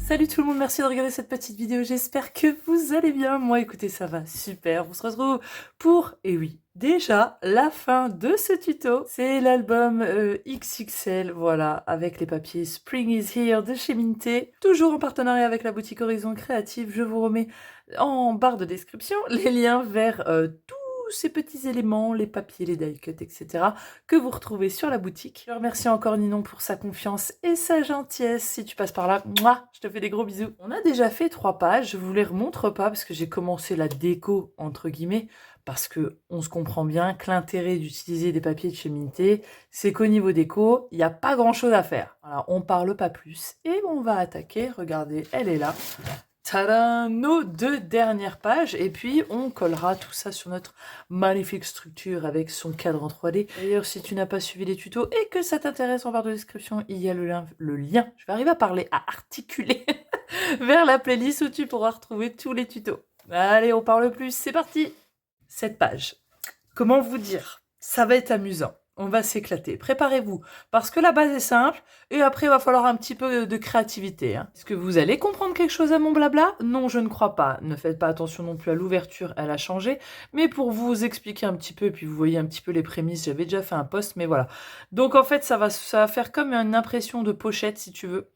Salut tout le monde, merci de regarder cette petite vidéo, j'espère que vous allez bien. Moi écoutez, ça va super, on se retrouve pour, et oui, déjà la fin de ce tuto. C'est l'album XXL, voilà, avec les papiers Spring is Here de chez Minté. Toujours en partenariat avec la boutique Horizon Créative, je vous remets en barre de description les liens vers tous ces petits éléments, les papiers, les die cuts, etc. que vous retrouvez sur la boutique. Je remercie encore Ninon pour sa confiance et sa gentillesse. Si tu passes par là, moi, je te fais des gros bisous. On a déjà fait 3 pages, je vous les remontre pas parce que j'ai commencé la déco, entre guillemets, parce que on se comprend bien que l'intérêt d'utiliser des papiers de chez Minté, c'est qu'au niveau déco, il n'y a pas grand chose à faire. Alors on parle pas plus et on va attaquer, regardez, elle est là. Tadam, nos 2 dernières pages et puis on collera tout ça sur notre magnifique structure avec son cadre en 3D. D'ailleurs, si tu n'as pas suivi les tutos et que ça t'intéresse, en barre de description, il y a le lien, je vais arriver à parler, à articuler, vers la playlist où tu pourras retrouver tous les tutos. Allez, on parle plus, c'est parti. Cette page, comment vous dire, ça va être amusant. On va s'éclater. Préparez-vous, parce que la base est simple, et après, il va falloir un petit peu de créativité. Est-ce que vous allez comprendre quelque chose à mon blabla? Non, je ne crois pas. Ne faites pas attention non plus à l'ouverture, elle a changé. Mais pour vous expliquer un petit peu, et puis vous voyez un petit peu les prémices, j'avais déjà fait un post, mais voilà. Donc en fait, ça va faire comme une impression de pochette, si tu veux.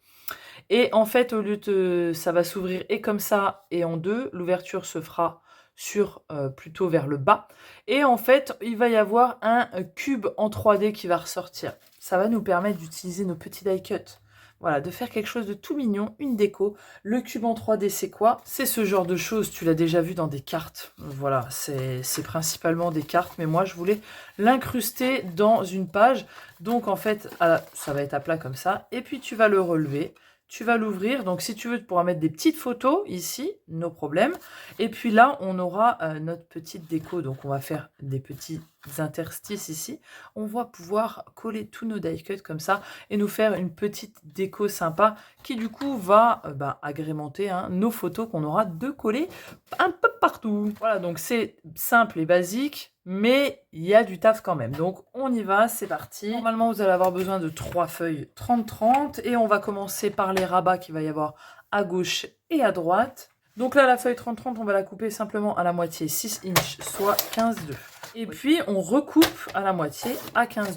Et en fait, au lieu de... ça va s'ouvrir et comme ça, et en deux, l'ouverture se fera sur plutôt vers le bas. Et en fait, il va y avoir un cube en 3D qui va ressortir. Ça va nous permettre d'utiliser nos petits die cuts. Voilà, de faire quelque chose de tout mignon, une déco. Le cube en 3D, c'est quoi? C'est ce genre de choses, tu l'as déjà vu dans des cartes. Voilà, c'est principalement des cartes, mais moi, je voulais l'incruster dans une page. Donc, en fait, ça va être à plat comme ça. Et puis, tu vas le relever. Tu vas l'ouvrir, donc si tu veux, tu pourras mettre des petites photos ici, no problème. Et puis là, on aura notre petite déco, donc on va faire des petits interstices ici. On va pouvoir coller tous nos die cuts comme ça et nous faire une petite déco sympa qui du coup va agrémenter nos photos qu'on aura de coller un peu partout. Voilà, donc c'est simple et basique, mais il y a du taf quand même. Donc on y va, c'est parti. Normalement, vous allez avoir besoin de 3 feuilles 30-30 et on va commencer par les rabats qu'il va y avoir à gauche et à droite. Donc là, la feuille 30-30, on va la couper simplement à la moitié 6 inches, soit 15,2. Et puis, on recoupe à la moitié à 15,2.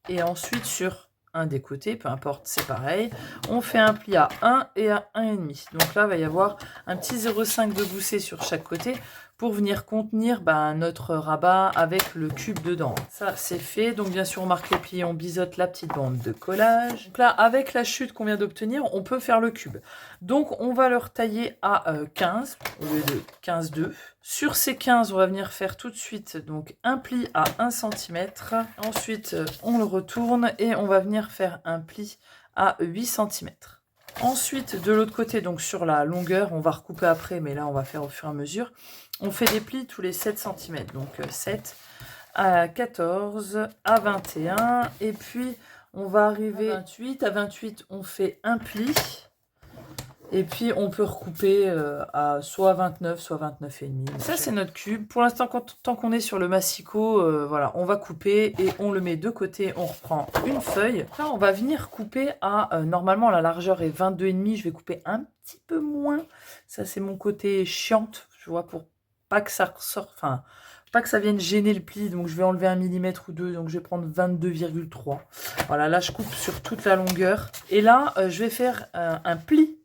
Et ensuite, sur un des côtés, peu importe, c'est pareil, on fait un pli à 1 et à 1,5. Donc là, il va y avoir un petit 0,5 de gousset sur chaque côté pour venir contenir notre rabat avec le cube dedans. Ça, c'est fait. Donc, bien sûr, on marque les plis, on biseaute la petite bande de collage. Donc là, avec la chute qu'on vient d'obtenir, on peut faire le cube. Donc, on va le retailler à 15 au lieu de 15,2. Sur ces 15, on va venir faire tout de suite donc un pli à 1 cm. Ensuite, on le retourne et on va venir faire un pli à 8 cm. Ensuite, de l'autre côté, donc sur la longueur, on va recouper après, mais là, on va faire au fur et à mesure. On fait des plis tous les 7 cm, donc 7 à 14, à 21, et puis on va arriver à 28. À 28, on fait un pli, et puis on peut recouper à soit 29, soit 29,5. Ça, c'est notre cube. Pour l'instant, tant qu'on est sur le massicot, voilà, on va couper et on le met de côté. On reprend une feuille. Là, on va venir couper à... normalement, la largeur est 22,5. Je vais couper un petit peu moins. Ça, c'est mon côté chiante, tu vois, pour pas que ça ressorte... Enfin, pas que ça vienne gêner le pli. Donc, je vais enlever 1 mm ou 2. Donc, je vais prendre 22,3. Voilà, là, je coupe sur toute la longueur. Et là, je vais faire un pli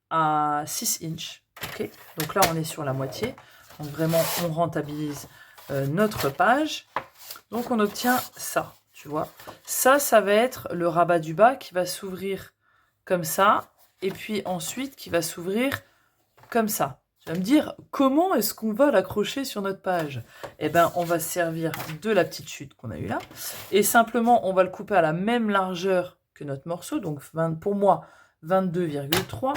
à 6 inches. Okay, donc là, on est sur la moitié. Donc vraiment, on rentabilise notre page. Donc on obtient ça, tu vois. Ça va être le rabat du bas qui va s'ouvrir comme ça. Et puis ensuite, qui va s'ouvrir comme ça. Tu vas me dire, comment est-ce qu'on va l'accrocher sur notre page? Eh bien, on va se servir de la petite chute qu'on a eue là. Et simplement, on va le couper à la même largeur que notre morceau. Donc pour moi, 22,3.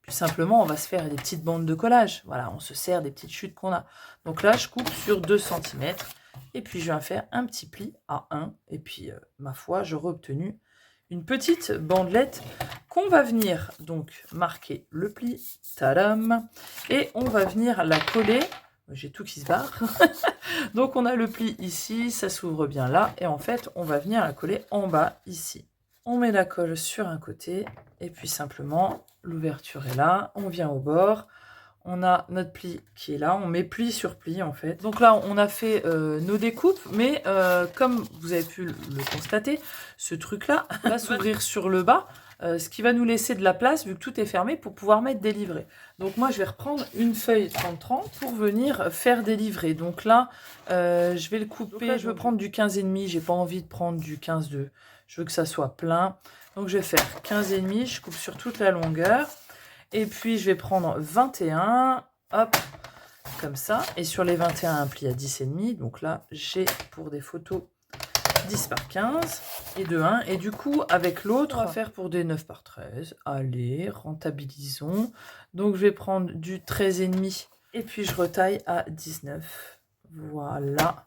Puis simplement, on va se faire des petites bandes de collage. Voilà, on se sert des petites chutes qu'on a. Donc là, je coupe sur 2 cm. Et puis, je viens faire un petit pli à 1. Et puis, ma foi, j'aurai obtenu une petite bandelette qu'on va venir donc marquer le pli. Tadam! Et on va venir la coller. J'ai tout qui se barre. Donc, on a le pli ici. Ça s'ouvre bien là. Et en fait, on va venir la coller en bas ici. On met la colle sur un côté. Et puis, simplement... l'ouverture est là, on vient au bord. On a notre pli qui est là, on met pli sur pli en fait. Donc là, on a fait nos découpes, mais comme vous avez pu le constater, ce truc-là va s'ouvrir sur le bas, ce qui va nous laisser de la place, vu que tout est fermé, pour pouvoir mettre des livrets. Donc moi, je vais reprendre une feuille 30-30 pour venir faire des livrets. Donc là, je vais le couper, là, je veux prendre du 15,5, j'ai pas envie de prendre du 15,2. Je veux que ça soit plein. Donc je vais faire 15,5, je coupe sur toute la longueur. Et puis, je vais prendre 21, hop, comme ça. Et sur les 21, un pli à 10,5. Donc là, j'ai pour des photos 10 par 15 et de 1. Et du coup, avec l'autre, on va faire pour des 9 par 13. Allez, rentabilisons. Donc, je vais prendre du 13,5. Et puis, je retaille à 19. Voilà.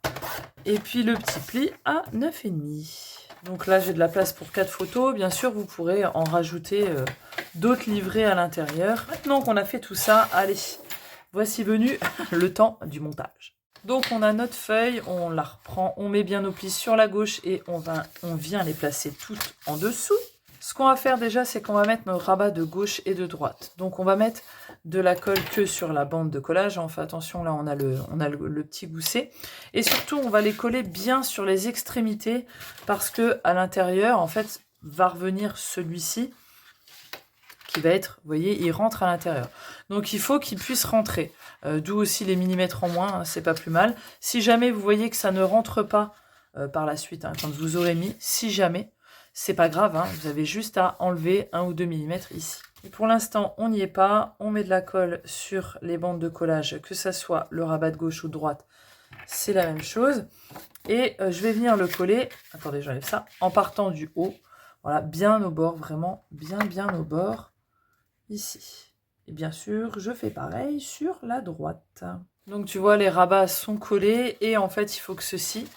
Et puis, le petit pli à 9,5. Donc là, j'ai de la place pour 4 photos. Bien sûr, vous pourrez en rajouter d'autres livrets à l'intérieur. Maintenant qu'on a fait tout ça, allez, voici venu le temps du montage. Donc on a notre feuille, on la reprend, on met bien nos plis sur la gauche et on vient les placer toutes en dessous. Ce qu'on va faire déjà, c'est qu'on va mettre nos rabats de gauche et de droite. Donc on va mettre de la colle que sur la bande de collage. On fait attention, là on a le petit gousset. Et surtout, on va les coller bien sur les extrémités parce que à l'intérieur, en fait, va revenir celui-ci qui va être, vous voyez, il rentre à l'intérieur. Donc il faut qu'il puisse rentrer. D'où aussi les millimètres en moins, hein, c'est pas plus mal. Si jamais vous voyez que ça ne rentre pas par la suite, hein, quand vous aurez mis, si jamais, c'est pas grave, hein, vous avez juste à enlever 1 ou 2 mm ici. Et pour l'instant, on n'y est pas. On met de la colle sur les bandes de collage, que ça soit le rabat de gauche ou de droite, c'est la même chose. Et je vais venir le coller, attendez, j'enlève ça, en partant du haut. Voilà, bien au bord, vraiment bien au bord, ici. Et bien sûr, je fais pareil sur la droite. Donc tu vois, les rabats sont collés et en fait, il faut que ceci,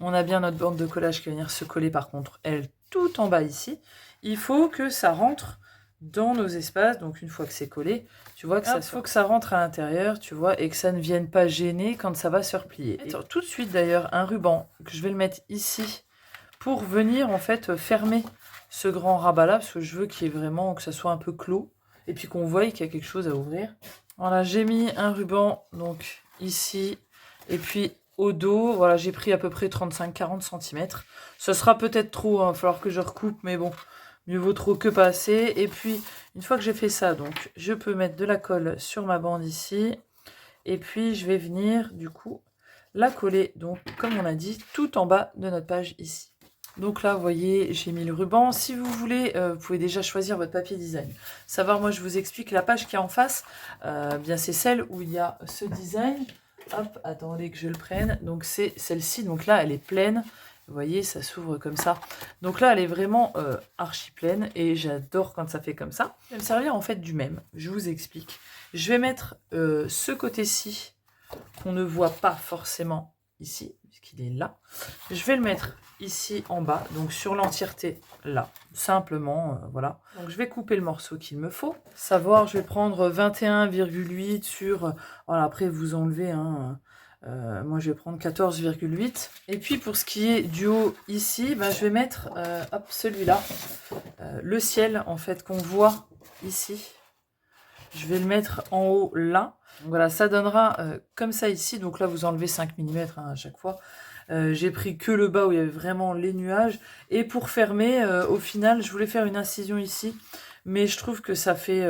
on a bien notre bande de collage qui va venir se coller par contre, elle, tout en bas ici. Il faut que ça rentre dans nos espaces, donc une fois que c'est collé, tu vois que ça faut que ça rentre à l'intérieur, tu vois, et que ça ne vienne pas gêner quand ça va se replier. Et tout de suite d'ailleurs, un ruban, que je vais le mettre ici, pour venir en fait fermer ce grand rabat là, parce que je veux qu'il y ait vraiment, que ça soit un peu clos, et puis qu'on voie qu'il y a quelque chose à ouvrir. Voilà, j'ai mis un ruban, donc ici, et puis au dos, voilà, j'ai pris à peu près 35-40 cm. Ce sera peut-être trop, hein, il va falloir que je recoupe, mais bon, mieux vaut trop que pas assez. Et puis, une fois que j'ai fait ça, donc, je peux mettre de la colle sur ma bande ici. Et puis, je vais venir, du coup, la coller, donc, comme on a dit, tout en bas de notre page ici. Donc là, vous voyez, j'ai mis le ruban. Si vous voulez, vous pouvez déjà choisir votre papier design. Savoir, moi, je vous explique la page qui est en face. Bien, c'est celle où il y a ce design. Hop, attendez que je le prenne. Donc, c'est celle-ci. Donc là, elle est pleine. Vous voyez, ça s'ouvre comme ça. Donc là, elle est vraiment archi pleine. Et j'adore quand ça fait comme ça. Je vais me servir en fait du même. Je vous explique. Je vais mettre ce côté-ci qu'on ne voit pas forcément ici, puisqu'il est là. Je vais le mettre ici en bas, donc sur l'entièreté là, simplement, voilà. Donc je vais couper le morceau qu'il me faut. Savoir, je vais prendre 21,8 sur, voilà, après vous enlevez, hein, moi je vais prendre 14,8. Et puis pour ce qui est du haut ici, bah, je vais mettre, hop, celui-là, le ciel en fait qu'on voit ici. Je vais le mettre en haut là. Donc voilà, ça donnera comme ça ici. Donc là, vous enlevez 5 mm hein, à chaque fois. J'ai pris que le bas où il y avait vraiment les nuages. Et pour fermer, au final, je voulais faire une incision ici. Mais je trouve que ça fait...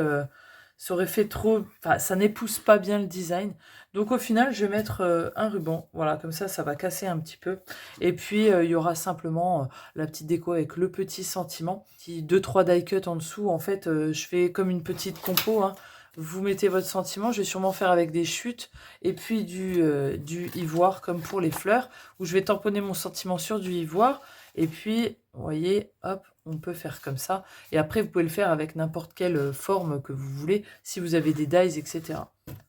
ça aurait fait trop... Enfin, ça n'épouse pas bien le design. Donc au final, je vais mettre un ruban. Voilà, comme ça va casser un petit peu. Et puis, il y aura simplement la petite déco avec le petit sentiment. 2-3 die cut en dessous. En fait, je fais comme une petite compo, hein. Vous mettez votre sentiment, je vais sûrement faire avec des chutes et puis du ivoire comme pour les fleurs où je vais tamponner mon sentiment sur du ivoire et puis, vous voyez, hop, on peut faire comme ça. Et après, vous pouvez le faire avec n'importe quelle forme que vous voulez si vous avez des dies, etc.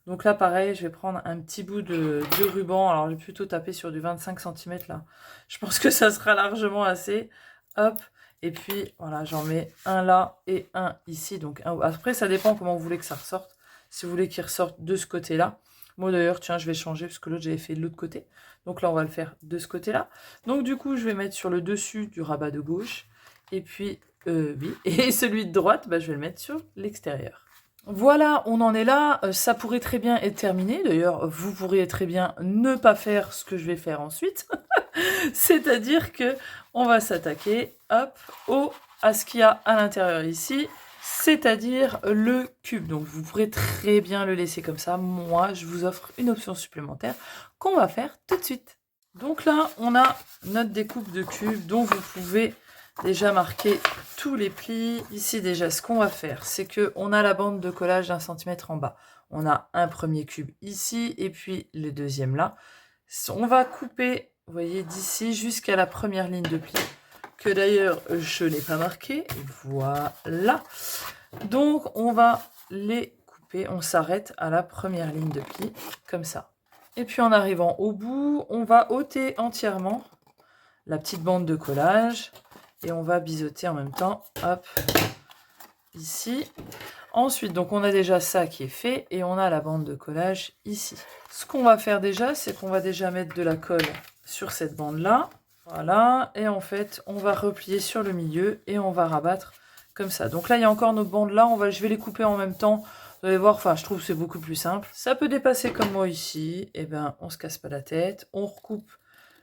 Donc là, pareil, je vais prendre un petit bout de ruban. Alors, je vais plutôt taper sur du 25 cm là. Je pense que ça sera largement assez. Hop. Et puis, voilà, j'en mets un là et un ici. Donc, après, ça dépend comment vous voulez que ça ressorte. Si vous voulez qu'il ressorte de ce côté-là. Moi, d'ailleurs, tiens, je vais changer parce que l'autre, j'avais fait de l'autre côté. Donc là, on va le faire de ce côté-là. Donc, du coup, je vais mettre sur le dessus du rabat de gauche. Et puis, oui, et celui de droite, bah, je vais le mettre sur l'extérieur. Voilà, on en est là. Ça pourrait très bien être terminé. D'ailleurs, vous pourriez très bien ne pas faire ce que je vais faire ensuite. C'est-à-dire que on va s'attaquer, hop, à ce qu'il y a à l'intérieur ici, c'est-à-dire le cube. Donc vous pourrez très bien le laisser comme ça. Moi, je vous offre une option supplémentaire qu'on va faire tout de suite. Donc là, on a notre découpe de cubes dont vous pouvez déjà marquer tous les plis. Ici déjà, ce qu'on va faire, c'est que on a la bande de collage d'1 centimètre en bas. On a un premier cube ici et puis le deuxième là. On va couper, vous voyez, d'ici jusqu'à la première ligne de pli, que d'ailleurs je n'ai pas marqué. Voilà. Donc on va les couper, on s'arrête à la première ligne de pli, comme ça. Et puis en arrivant au bout, on va ôter entièrement la petite bande de collage et on va biseauter en même temps, hop, ici. Ensuite, donc on a déjà ça qui est fait et on a la bande de collage ici. Ce qu'on va faire déjà, c'est qu'on va déjà mettre de la colle sur cette bande-là. Voilà, et en fait, on va replier sur le milieu et on va rabattre comme ça. Donc là, il y a encore nos bandes là, je vais les couper en même temps. Vous allez voir, enfin, je trouve que c'est beaucoup plus simple. Ça peut dépasser comme moi ici. Et ben, on se casse pas la tête. On recoupe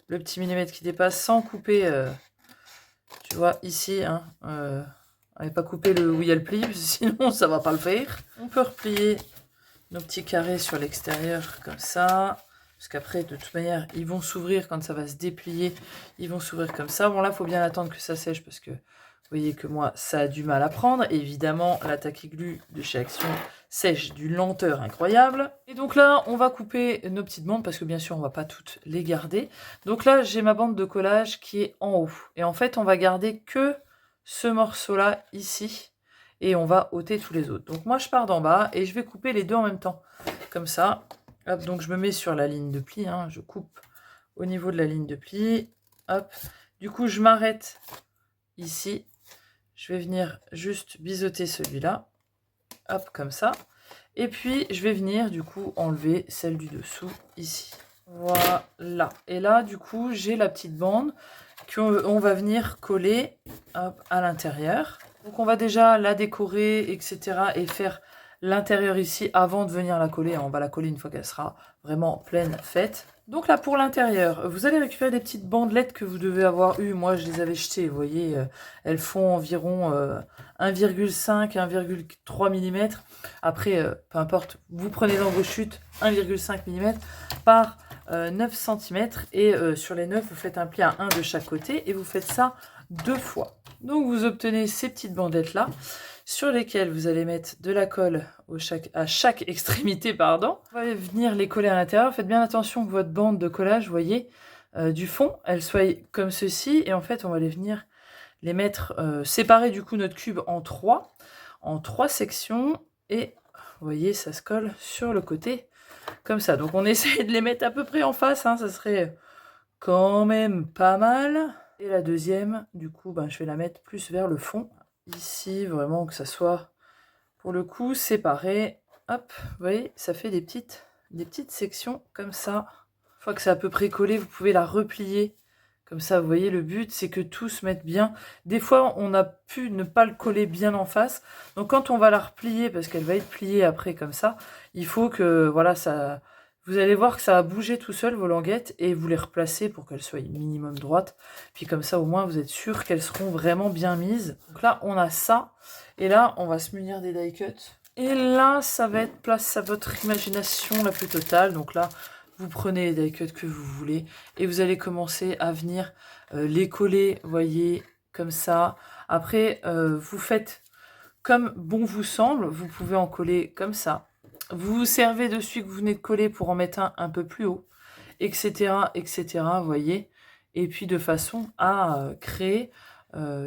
le petit millimètre qui dépasse sans couper, tu vois, ici, hein. Allez pas couper où il y a le pli, parce que sinon ça va pas le faire. On peut replier nos petits carrés sur l'extérieur comme ça. Parce qu'après, de toute manière, ils vont s'ouvrir quand ça va se déplier. Ils vont s'ouvrir comme ça. Bon, là, il faut bien attendre que ça sèche parce que vous voyez que moi, ça a du mal à prendre. Évidemment, la Tacky-Glue de chez Action sèche d'une lenteur incroyable. Et donc là, on va couper nos petites bandes parce que bien sûr, on va pas toutes les garder. Donc là, j'ai ma bande de collage qui est en haut. Et en fait, on va garder que ce morceau-là ici. Et on va ôter tous les autres. Donc moi, je pars d'en bas et je vais couper les deux en même temps. Comme ça. Hop, donc je me mets sur la ligne de pli, hein, je coupe au niveau de la ligne de pli. Hop, du coup je m'arrête ici. Je vais venir juste biseauter celui-là. Hop, comme ça. Et puis je vais venir du coup enlever celle du dessous ici. Voilà. Et là du coup j'ai la petite bande qu'on va venir coller, hop, à l'intérieur. Donc on va déjà la décorer, etc. et faire l'intérieur ici avant de venir la coller. On va la coller une fois qu'elle sera vraiment pleine, faite. Donc là pour l'intérieur, vous allez récupérer des petites bandelettes que vous devez avoir eues. Moi je les avais jetées, vous voyez, elles font environ 1,5, 1,3 mm. Après, peu importe, vous prenez dans vos chutes 1,5 mm par 9 cm. Et sur les 9, vous faites un pli à 1 de chaque côté et vous faites ça 2 fois. Donc vous obtenez ces petites bandelettes là sur lesquelles vous allez mettre de la colle à chaque extrémité, pardon. Vous allez venir les coller à l'intérieur. Faites bien attention que votre bande de collage, vous voyez, du fond, elle soit comme ceci. Et en fait, on va venir les mettre, séparer du coup notre cube en trois sections. Et vous voyez, ça se colle sur le côté comme ça. Donc on essaie de les mettre à peu près en face, hein, ça serait quand même pas mal. Et la deuxième, du coup, ben, je vais la mettre plus vers le fond. Ici, vraiment que ça soit, pour le coup, séparé. Hop, vous voyez, ça fait des petites sections comme ça. Une fois que c'est à peu près collé, vous pouvez la replier. Comme ça, vous voyez, le but, c'est que tout se mette bien. Des fois, on a pu ne pas le coller bien en face. Donc, quand on va la replier, parce qu'elle va être pliée après comme ça, il faut que, voilà, ça... Vous allez voir que ça va bouger tout seul, vos languettes, et vous les replacez pour qu'elles soient minimum droites. Puis comme ça, au moins, vous êtes sûr qu'elles seront vraiment bien mises. Donc là, on a ça. Et là, on va se munir des die cuts. Et là, ça va être place à votre imagination la plus totale. Donc là, vous prenez les die cuts que vous voulez et vous allez commencer à venir les coller, vous voyez, comme ça. Après, vous faites comme bon vous semble. Vous pouvez en coller comme ça. Vous vous servez de celui que vous venez de coller pour en mettre un peu plus haut, etc., etc., vous voyez. Et puis de façon à créer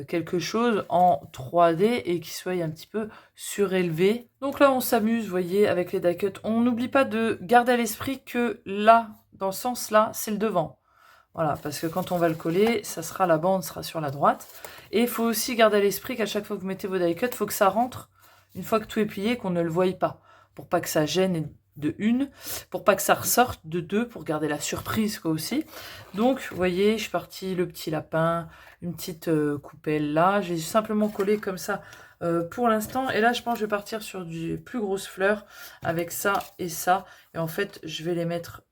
quelque chose en 3D et qui soit un petit peu surélevé. Donc là, on s'amuse, vous voyez, avec les die cuts. On n'oublie pas de garder à l'esprit que là, dans ce sens-là, c'est le devant. Voilà, parce que quand on va le coller, la bande sera sur la droite. Et il faut aussi garder à l'esprit qu'à chaque fois que vous mettez vos die cuts, il faut que ça rentre, une fois que tout est plié, qu'on ne le voie pas, pour pas que ça gêne de une, pour pas que ça ressorte de deux, pour garder la surprise quoi aussi. Donc, vous voyez, je suis partie le petit lapin, une petite coupelle là. J'ai simplement collé comme ça pour l'instant. Et là, je pense que je vais partir sur du plus grosses fleurs avec ça et ça. Et en fait, je vais les mettre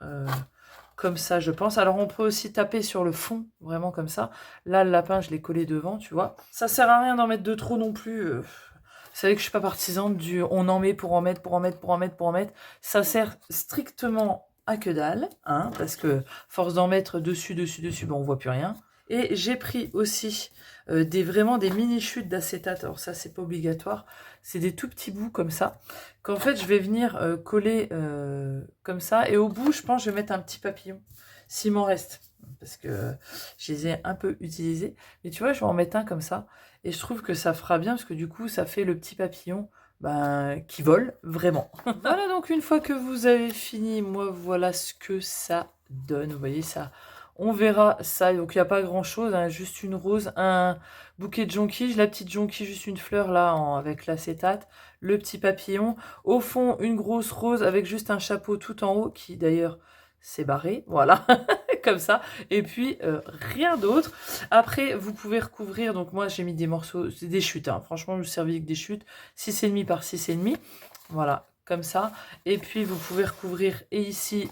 comme ça, je pense. Alors, on peut aussi taper sur le fond, vraiment comme ça. Là, le lapin, je l'ai collé devant, tu vois. Ça sert à rien d'en mettre de trop non plus. Vous savez que je suis pas partisane du on en met pour en mettre, pour en mettre, pour en mettre, pour en mettre. Ça sert strictement à que dalle, hein, parce que force d'en mettre dessus, dessus, bon, on voit plus rien. Et j'ai pris aussi vraiment des mini chutes d'acétate. Alors ça, c'est pas obligatoire. C'est des tout petits bouts comme ça, qu'en fait, je vais venir coller comme ça. Et au bout, je pense que je vais mettre un petit papillon, s'il m'en reste. Parce que je les ai un peu utilisés. Mais tu vois, je vais en mettre un comme ça. Et je trouve que ça fera bien, parce que du coup, ça fait le petit papillon qui vole, vraiment. Voilà, donc une fois que vous avez fini, moi, voilà ce que ça donne. Vous voyez, ça... On verra ça, donc il n'y a pas grand chose, hein, juste une rose, un bouquet de jonquilles, la petite jonquille, juste une fleur là avec l'acétate, le petit papillon, au fond une grosse rose avec juste un chapeau tout en haut qui d'ailleurs s'est barré, voilà, comme ça, et puis rien d'autre. Après vous pouvez recouvrir, donc moi j'ai mis des morceaux, c'est des chutes, hein. Franchement je me suis servi avec des chutes, 6,5 par 6,5, voilà. Comme ça, et puis vous pouvez recouvrir et ici,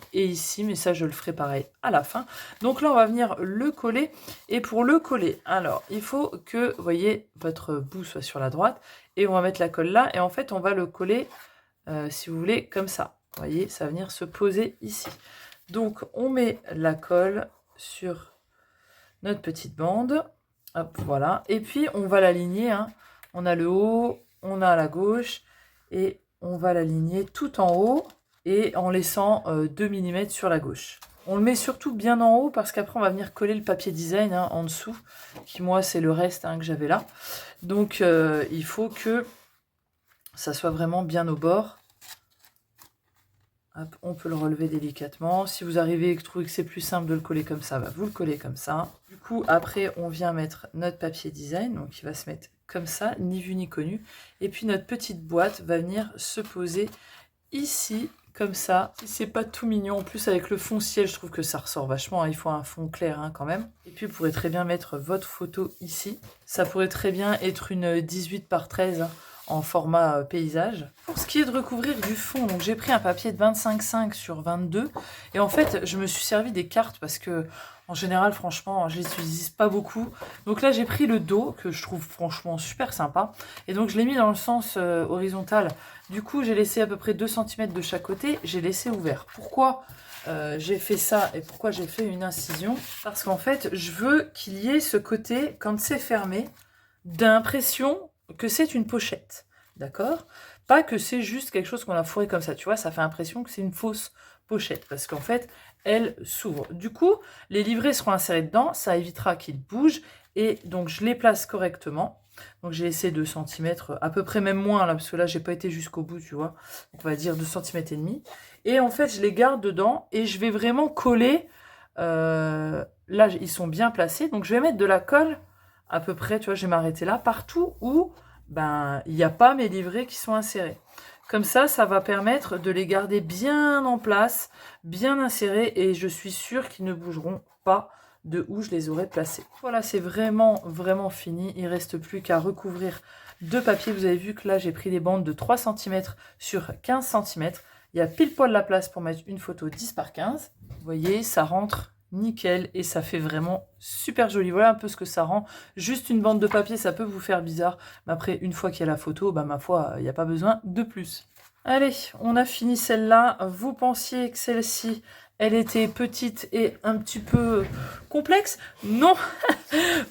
mais ça je le ferai pareil à la fin. Donc là on va venir le coller, et pour le coller, alors il faut que, vous voyez, votre bout soit sur la droite, et on va mettre la colle là, et en fait on va le coller, si vous voulez, comme ça. Vous voyez, ça va venir se poser ici. Donc on met la colle sur notre petite bande, hop, voilà, et puis on va l'aligner, hein. On a le haut, on a la gauche, et on va l'aligner tout en haut et en laissant 2 mm sur la gauche. On le met surtout bien en haut parce qu'après on va venir coller le papier design, hein, en dessous, qui moi c'est le reste, hein, que j'avais là. Donc il faut que ça soit vraiment bien au bord. Hop, on peut le relever délicatement. Si vous arrivez et que vous trouvez que c'est plus simple de le coller comme ça, vous le collez comme ça. Du coup, après, on vient mettre notre papier design, donc il va se mettre comme ça, ni vu ni connu. Et puis notre petite boîte va venir se poser ici, comme ça. C'est pas tout mignon, en plus avec le fond ciel, je trouve que ça ressort vachement, hein. Il faut un fond clair, hein, quand même. Et puis vous pourrez très bien mettre votre photo ici. Ça pourrait très bien être une 18 par 13, hein, en format paysage. Pour ce qui est de recouvrir du fond, donc j'ai pris un papier de 25,5 sur 22, et en fait je me suis servi des cartes parce que en général franchement je les utilise pas beaucoup. Donc là j'ai pris le dos que je trouve franchement super sympa, et donc je l'ai mis dans le sens horizontal. Du coup j'ai laissé à peu près 2 cm de chaque côté, j'ai laissé ouvert. Pourquoi j'ai fait ça et pourquoi j'ai fait une incision? Parce qu'en fait je veux qu'il y ait ce côté, quand c'est fermé, d'impression que c'est une pochette, d'accord? Pas que c'est juste quelque chose qu'on a fourré comme ça, tu vois, ça fait impression que c'est une fausse pochette, parce qu'en fait, elle s'ouvre. Du coup, les livrets seront insérés dedans, ça évitera qu'ils bougent, et donc je les place correctement. Donc j'ai laissé 2 cm, à peu près même moins, là, parce que là, j'ai pas été jusqu'au bout, tu vois. Donc on va dire 2 cm et demi. Et en fait, je les garde dedans, et je vais vraiment coller, là, ils sont bien placés, donc je vais mettre de la colle à peu près, tu vois, je vais m'arrêter là, partout où il n'y a pas mes livrets qui sont insérés. Comme ça, ça va permettre de les garder bien en place, bien insérés, et je suis sûre qu'ils ne bougeront pas de où je les aurais placés. Voilà, c'est vraiment, vraiment fini. Il ne reste plus qu'à recouvrir de papier. Vous avez vu que là, j'ai pris des bandes de 3 cm sur 15 cm. Il y a pile poil la place pour mettre une photo 10 par 15. Vous voyez, ça rentre nickel, et ça fait vraiment super joli. Voilà un peu ce que ça rend. Juste une bande de papier, ça peut vous faire bizarre, mais après, une fois qu'il y a la photo, ma foi, il n'y a pas besoin de plus. Allez, on a fini celle-là. Vous pensiez que celle-ci, elle était petite et un petit peu complexe? Non.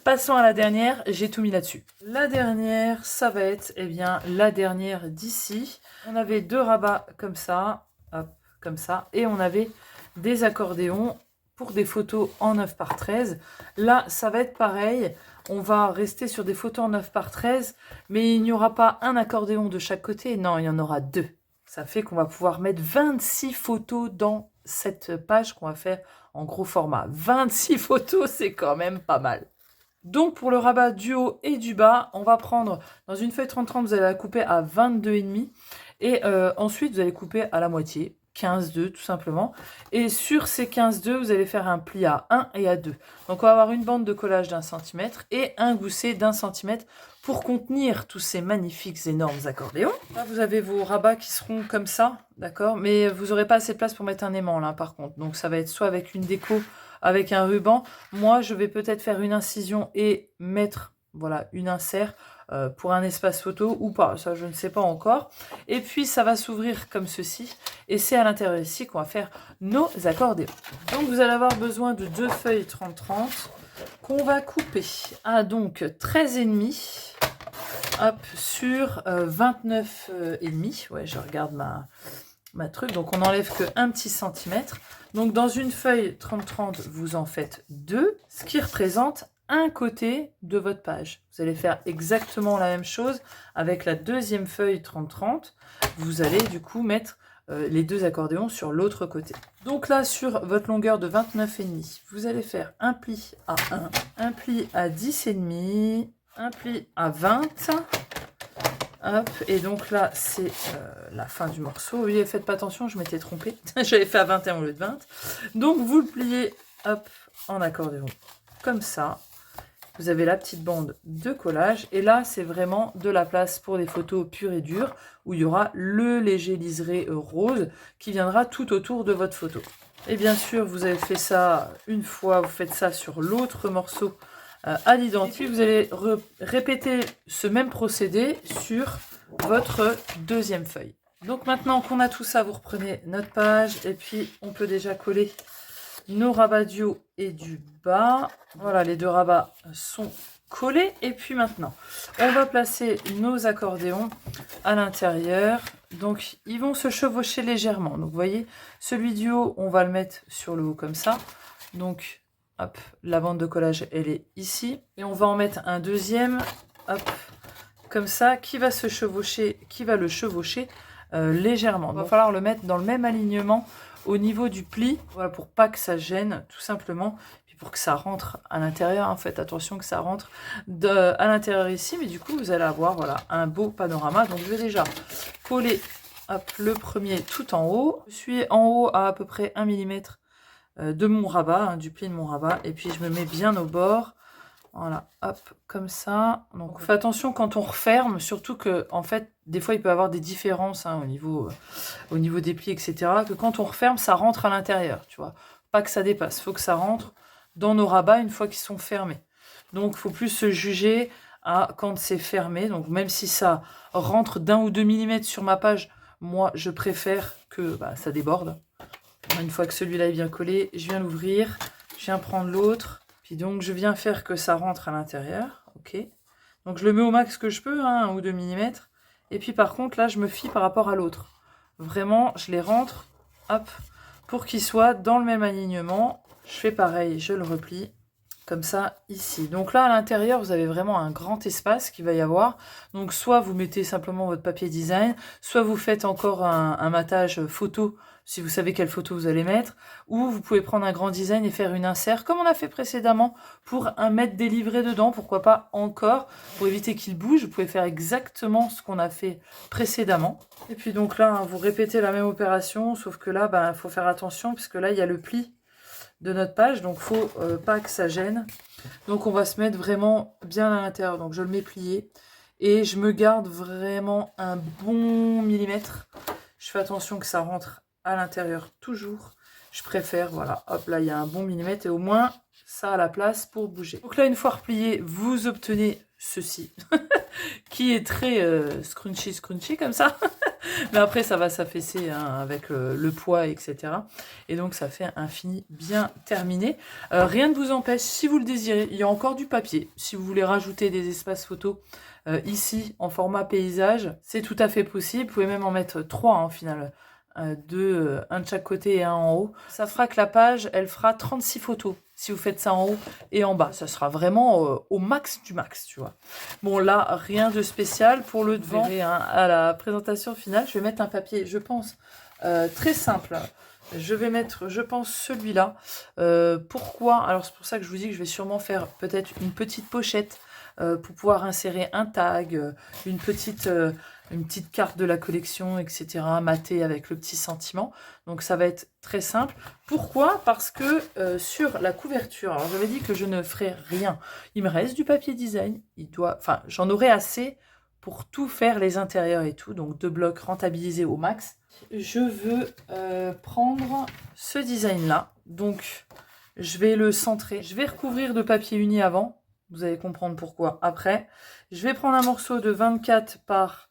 Passons à la dernière, j'ai tout mis là-dessus. La dernière, ça va être, eh bien, la dernière d'ici. On avait 2 rabats comme ça, hop, comme ça, et on avait des accordéons pour des photos en 9 par 13. Là, ça va être pareil. On va rester sur des photos en 9 par 13, mais il n'y aura pas un accordéon de chaque côté. Non, il y en aura 2. Ça fait qu'on va pouvoir mettre 26 photos dans cette page qu'on va faire en gros format. 26 photos, c'est quand même pas mal. Donc pour le rabat du haut et du bas, on va prendre, dans une feuille 30-30, vous allez la couper à 22,5. Et ensuite, vous allez couper à la moitié. 15,2 tout simplement. Et sur ces 15,2, vous allez faire un pli à 1 et à 2. Donc on va avoir une bande de collage d'1 cm et un gousset d'1 cm pour contenir tous ces magnifiques énormes accordéons. Là, vous avez vos rabats qui seront comme ça, d'accord? Mais vous n'aurez pas assez de place pour mettre un aimant là par contre. Donc ça va être soit avec une déco, avec un ruban. Moi, je vais peut-être faire une incision et mettre, voilà, une insert pour un espace photo ou pas, ça je ne sais pas encore. Et puis ça va s'ouvrir comme ceci et c'est à l'intérieur ici qu'on va faire nos accordéons. Donc vous allez avoir besoin de 2 feuilles 30-30 qu'on va couper à donc 13,5 hop, sur 29,5. Ouais, je regarde ma truc, donc on enlève que un petit centimètre. Donc dans une feuille 30-30 vous en faites 2, ce qui représente un côté de votre page. Vous allez faire exactement la même chose avec la deuxième feuille 30-30. Vous allez du coup mettre les 2 accordéons sur l'autre côté. Donc là, sur votre longueur de 29,5, vous allez faire un pli à 1, un pli à 10,5, un pli à 20. Hop, et donc là, c'est la fin du morceau. Oui, faites pas attention, je m'étais trompée. J'avais fait à 21 au lieu de 20. Donc vous le pliez, hop, en accordéon, comme ça. Vous avez la petite bande de collage. Et là, c'est vraiment de la place pour des photos pures et dures, où il y aura le léger liseré rose qui viendra tout autour de votre photo. Et bien sûr, vous avez fait ça une fois, vous faites ça sur l'autre morceau à l'identique. Puis vous allez répéter ce même procédé sur votre deuxième feuille. Donc maintenant qu'on a tout ça, vous reprenez notre page et puis on peut déjà coller nos rabats du haut et du bas. Voilà, les 2 rabats sont collés. Et puis maintenant, on va placer nos accordéons à l'intérieur. Donc, ils vont se chevaucher légèrement. Donc, vous voyez, celui du haut, on va le mettre sur le haut comme ça. Donc, hop, la bande de collage, elle est ici. Et on va en mettre un deuxième, hop, comme ça, qui va se chevaucher, qui va le chevaucher légèrement. Il va falloir le mettre dans le même alignement au niveau du pli, voilà, pour pas que ça gêne, tout simplement, puis pour que ça rentre à l'intérieur. En fait, attention que ça rentre à l'intérieur ici, mais du coup, vous allez avoir, voilà, un beau panorama. Donc, je vais déjà coller, hop, le premier tout en haut. Je suis en haut à peu près 1 mm de mon rabat, hein, du pli de mon rabat, et puis je me mets bien au bord. Voilà, hop, comme ça. Donc, faites attention quand on referme, surtout que, en fait, des fois, il peut y avoir des différences hein, au niveau des plis, etc. Que quand on referme, ça rentre à l'intérieur, tu vois. Pas que ça dépasse, il faut que ça rentre dans nos rabats une fois qu'ils sont fermés. Donc, il faut plus se juger à quand c'est fermé. Donc, même si ça rentre d'1 ou 2 mm sur ma page, moi, je préfère que ça déborde. Une fois que celui-là est bien collé, je viens l'ouvrir, je viens prendre l'autre. Puis donc, je viens faire que ça rentre à l'intérieur. Ok. Donc, je le mets au max que je peux, hein, 1 ou 2 mm. Et puis, par contre, là, je me fie par rapport à l'autre. Vraiment, je les rentre, hop, pour qu'ils soient dans le même alignement. Je fais pareil, je le replie, comme ça, ici. Donc là, à l'intérieur, vous avez vraiment un grand espace qu'il va y avoir. Donc, soit vous mettez simplement votre papier design, soit vous faites encore un matage photo, si vous savez quelle photo vous allez mettre, ou vous pouvez prendre un grand design et faire une insert, comme on a fait précédemment, pour mettre des livrets dedans, pourquoi pas encore, pour éviter qu'il bouge. Vous pouvez faire exactement ce qu'on a fait précédemment. Et puis donc là, hein, vous répétez la même opération, sauf que là, il faut faire attention, puisque là, il y a le pli de notre page, donc il ne faut pas que ça gêne. Donc on va se mettre vraiment bien à l'intérieur. Donc je le mets plié, et je me garde vraiment un bon millimètre. Je fais attention que ça rentre à l'intérieur toujours. Je préfère, voilà, hop, là il y a un bon millimètre et au moins ça a la place pour bouger. Donc là, une fois replié, vous obtenez ceci qui est très scrunchy comme ça. Mais après ça va s'affaisser hein, avec le poids, etc. Et donc ça fait un fini bien terminé. Rien ne vous empêche, si vous le désirez, il y a encore du papier. Si vous voulez rajouter des espaces photos ici en format paysage, c'est tout à fait possible. Vous pouvez même en mettre 3 en final. 2, un de chaque côté et un en haut. Ça fera que la page, elle fera 36 photos si vous faites ça en haut et en bas. Ça sera vraiment au max du max, tu vois. Bon, là, rien de spécial pour le devant. Vous verrez, hein, à la présentation finale, je vais mettre un papier, je pense, très simple. Je vais mettre, je pense, celui-là. Pourquoi? Alors, c'est pour ça que je vous dis que je vais sûrement faire peut-être une petite pochette pour pouvoir insérer un tag, une petite une petite carte de la collection, etc. matée avec le petit sentiment. Donc ça va être très simple. Pourquoi? Parce que sur la couverture, alors j'avais dit que je ne ferais rien. Il me reste du papier design. Enfin, j'en aurai assez pour tout faire, les intérieurs et tout. Donc 2 blocs rentabilisés au max. Je veux prendre ce design-là. Donc je vais le centrer. Je vais recouvrir de papier uni avant. Vous allez comprendre pourquoi après. Je vais prendre un morceau de 24 par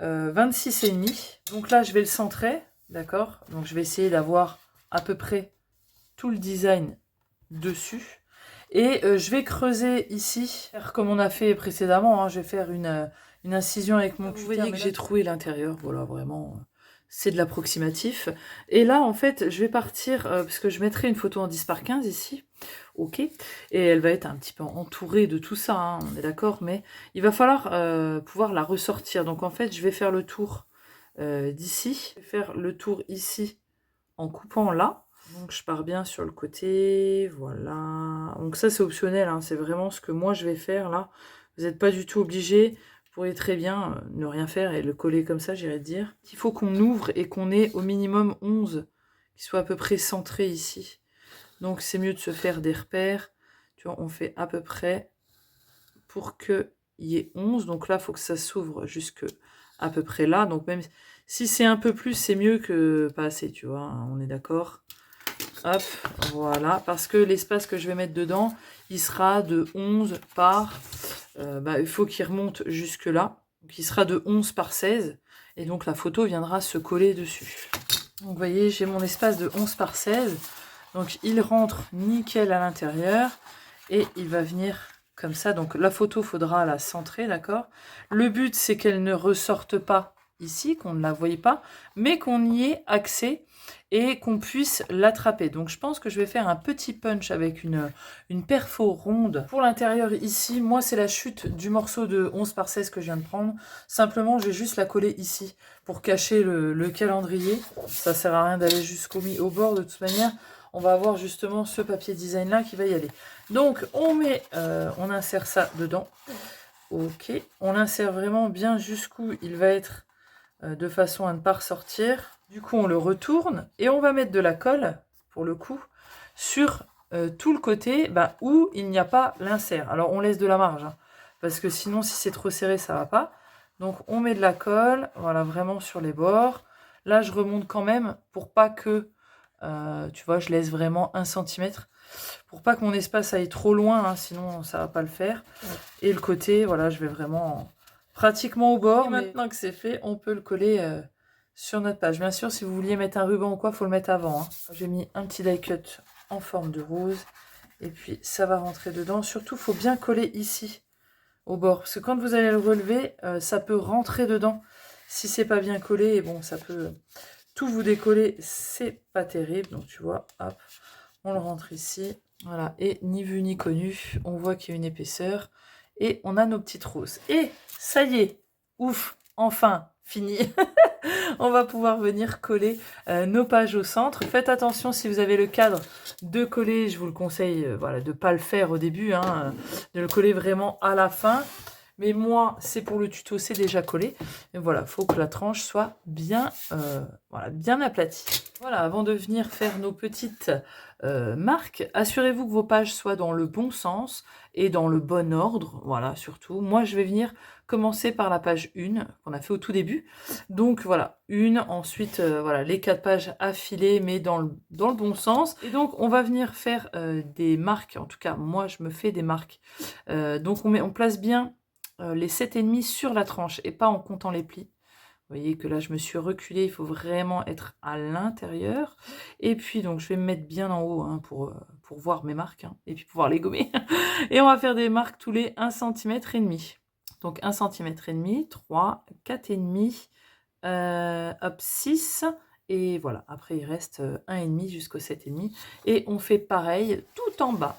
26,5. Donc là, je vais le centrer. D'accord? Donc je vais essayer d'avoir à peu près tout le design dessus. Et je vais creuser ici, faire comme on a fait précédemment. Hein. Je vais faire une incision avec mon cutter. Vous voyez que j'ai troué l'intérieur. Voilà, vraiment, c'est de l'approximatif. Et là, en fait, je vais partir, parce que je mettrai une photo en 10 par 15 ici. Ok, et elle va être un petit peu entourée de tout ça, hein, on est d'accord, mais il va falloir pouvoir la ressortir. Donc en fait, je vais faire le tour d'ici, je vais faire le tour ici en coupant là. Donc je pars bien sur le côté, voilà. Donc ça c'est optionnel, hein, c'est vraiment ce que moi je vais faire là. Vous n'êtes pas du tout obligé, vous pourriez très bien ne rien faire et le coller comme ça, j'irais dire. Il faut qu'on ouvre et qu'on ait au minimum 11 qui soient à peu près centrés ici. Donc c'est mieux de se faire des repères. Tu vois, on fait à peu près pour qu'il y ait 11. Donc là, il faut que ça s'ouvre jusque à peu près là. Donc même si c'est un peu plus, c'est mieux que pas assez, tu vois. Hein, on est d'accord. Hop, voilà. Parce que l'espace que je vais mettre dedans, il sera de 11 par... il faut qu'il remonte jusque là. Donc il sera de 11 par 16. Et donc la photo viendra se coller dessus. Donc vous voyez, j'ai mon espace de 11 par 16. Donc il rentre nickel à l'intérieur et il va venir comme ça. Donc la photo, faudra la centrer, d'accord? Le but, c'est qu'elle ne ressorte pas ici, qu'on ne la voie pas, mais qu'on y ait accès et qu'on puisse l'attraper. Donc je pense que je vais faire un petit punch avec une perfo ronde pour l'intérieur ici. Moi, c'est la chute du morceau de 11 par 16 que je viens de prendre. Simplement, je vais juste la coller ici pour cacher le calendrier. Ça sert à rien d'aller au bord de toute manière. On va avoir justement ce papier design là qui va y aller. Donc on insère ça dedans. Ok, on l'insère vraiment bien jusqu'où il va être de façon à ne pas ressortir. Du coup on le retourne et on va mettre de la colle pour le coup sur tout le côté où il n'y a pas l'insert. Alors on laisse de la marge hein, parce que sinon si c'est trop serré ça va pas. Donc on met de la colle, voilà, vraiment sur les bords. Là je remonte quand même pour pas que tu vois, je laisse vraiment 1 cm pour pas que mon espace aille trop loin, hein, sinon ça va pas le faire. Et le côté, voilà, je vais vraiment pratiquement au bord. Et maintenant que c'est fait, on peut le coller sur notre page. Bien sûr, si vous vouliez mettre un ruban ou quoi, faut le mettre avant. Hein. J'ai mis un petit die cut en forme de rose. Et puis, ça va rentrer dedans. Surtout, il faut bien coller ici, au bord. Parce que quand vous allez le relever, ça peut rentrer dedans. Si c'est pas bien collé, et bon, ça peut... tout vous décoller, c'est pas terrible. Donc tu vois, hop, on le rentre ici. Voilà, et ni vu ni connu, on voit qu'il y a une épaisseur. Et on a nos petites roses. Et ça y est, ouf, enfin, fini. On va pouvoir venir coller nos pages au centre. Faites attention si vous avez le cadre de coller, je vous le conseille voilà, de ne pas le faire au début, hein, de le coller vraiment à la fin. Mais moi, c'est pour le tuto, c'est déjà collé. Et voilà, il faut que la tranche soit bien, voilà, bien aplatie. Voilà, avant de venir faire nos petites marques, assurez-vous que vos pages soient dans le bon sens et dans le bon ordre. Voilà, surtout. Moi, je vais venir commencer par la page 1 qu'on a fait au tout début. Donc voilà, ensuite voilà, les 4 pages affilées, mais dans le bon sens. Et donc, on va venir faire des marques. En tout cas, moi, je me fais des marques. Donc, on place bien les 7,5 sur la tranche et pas en comptant les plis. Vous voyez que là, je me suis reculée. Il faut vraiment être à l'intérieur. Et puis, donc, je vais me mettre bien en haut hein, pour voir mes marques hein, et puis pouvoir les gommer. Et on va faire des marques tous les 1,5 cm. Donc, 1,5 cm, 3, 4,5, hop, 6. Et voilà, après, il reste 1,5 jusqu'au 7,5. Et on fait pareil tout en bas.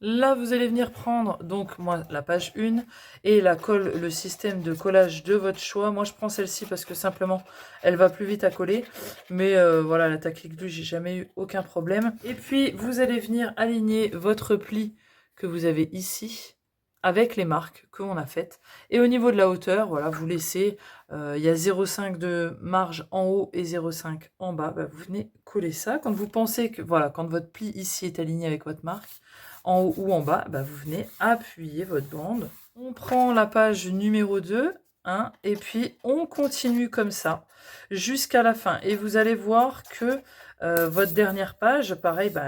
Là, vous allez venir prendre, donc moi, la page 1 et la colle, le système de collage de votre choix. Moi, je prends celle-ci parce que simplement, elle va plus vite à coller. Mais voilà, la Tacky Glue, j'ai jamais eu aucun problème. Et puis, vous allez venir aligner votre pli que vous avez ici avec les marques qu'on a faites. Et au niveau de la hauteur, voilà, vous laissez, il y a 0,5 de marge en haut et 0,5 en bas. Bah, vous venez coller ça. Quand vous pensez que, voilà, quand votre pli ici est aligné avec votre marque, en haut ou en bas, bah, vous venez appuyer votre bande. On prend la page numéro 2, hein, et puis on continue comme ça jusqu'à la fin. Et vous allez voir que votre dernière page, pareil, bah,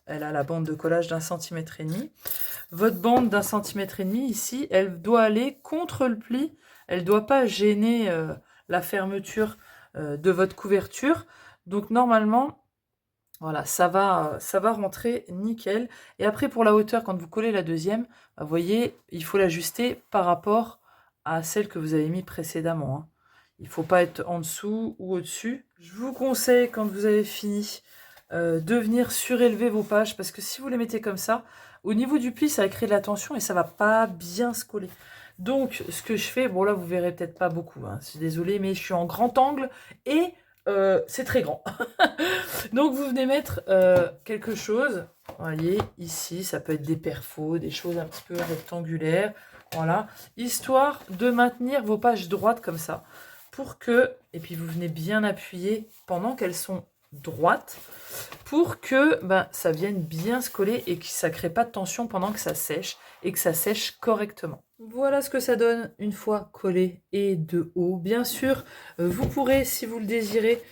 elle a la bande de collage d'1,5 cm. Votre bande d'1,5 cm ici, elle doit aller contre le pli. Elle ne doit pas gêner la fermeture de votre couverture. Donc normalement, voilà, ça va rentrer nickel. Et après, pour la hauteur, quand vous collez la deuxième, bah, vous voyez, il faut l'ajuster par rapport à celle que vous avez mis précédemment, hein. Il ne faut pas être en dessous ou au-dessus. Je vous conseille, quand vous avez fini, de venir surélever vos pages, parce que si vous les mettez comme ça, au niveau du pli, ça va créer de la tension et ça va pas bien se coller. Donc, ce que je fais, bon là, vous verrez peut-être pas beaucoup, hein, je suis désolée, mais je suis en grand angle et c'est très grand. Donc, vous venez mettre quelque chose, vous voyez, ici, ça peut être des perfos, des choses un petit peu rectangulaires, voilà, histoire de maintenir vos pages droites comme ça, pour que, et puis vous venez bien appuyer pendant qu'elles sont droites, pour que ben, ça vienne bien se coller et que ça ne crée pas de tension pendant que ça sèche, et que ça sèche correctement. Voilà ce que ça donne une fois collé et de haut. Bien sûr, vous pourrez, si vous le désirez,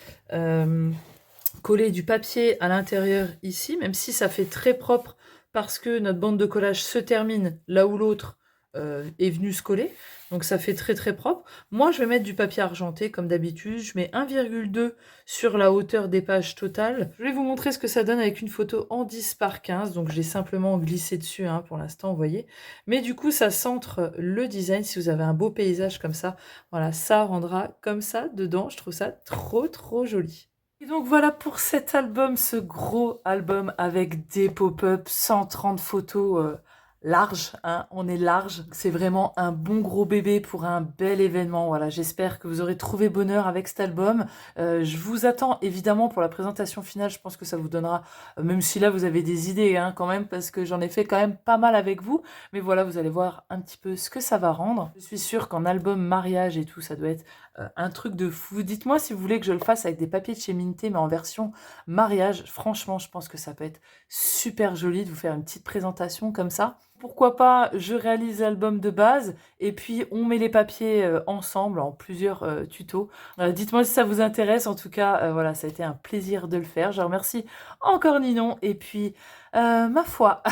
coller du papier à l'intérieur ici, même si ça fait très propre parce que notre bande de collage se termine là où l'autre est venu se coller, donc ça fait très très propre. Moi je vais mettre du papier argenté comme d'habitude, je mets 1,2 sur la hauteur des pages totales. Je vais vous montrer ce que ça donne avec une photo en 10 par 15, donc je l'ai simplement glissé dessus hein, pour l'instant, vous voyez. Mais du coup ça centre le design, si vous avez un beau paysage comme ça, voilà, ça rendra comme ça dedans, je trouve ça trop trop joli. Et donc voilà pour cet album, ce gros album avec des pop-up, 130 photos larges, hein, on est large. C'est vraiment un bon gros bébé pour un bel événement. Voilà, j'espère que vous aurez trouvé bonheur avec cet album. Je vous attends évidemment pour la présentation finale, je pense que ça vous donnera, même si là vous avez des idées hein, quand même, parce que j'en ai fait quand même pas mal avec vous. Mais voilà, vous allez voir un petit peu ce que ça va rendre. Je suis sûre qu'en album mariage et tout, ça doit être un truc de fou. Dites-moi si vous voulez que je le fasse avec des papiers de chez Minté, mais en version mariage. Franchement, je pense que ça peut être super joli de vous faire une petite présentation comme ça. Pourquoi pas, je réalise l'album de base et puis on met les papiers ensemble en plusieurs tutos. Dites-moi si ça vous intéresse. En tout cas, voilà, ça a été un plaisir de le faire. Je remercie encore Ninon. Et puis, ma foi,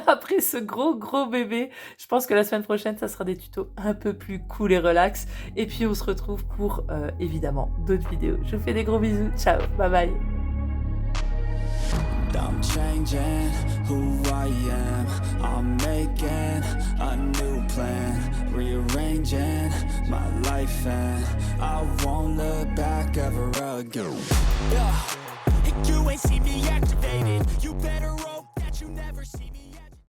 après ce gros bébé, je pense que la semaine prochaine, ça sera des tutos un peu plus cool et relax. Et puis, on se retrouve pour, évidemment, d'autres vidéos. Je vous fais des gros bisous. Ciao, bye bye. I'm changing who I am. I'm making a new plan, rearranging my life, and I won't look back ever again. Yeah, you ain't see me activate.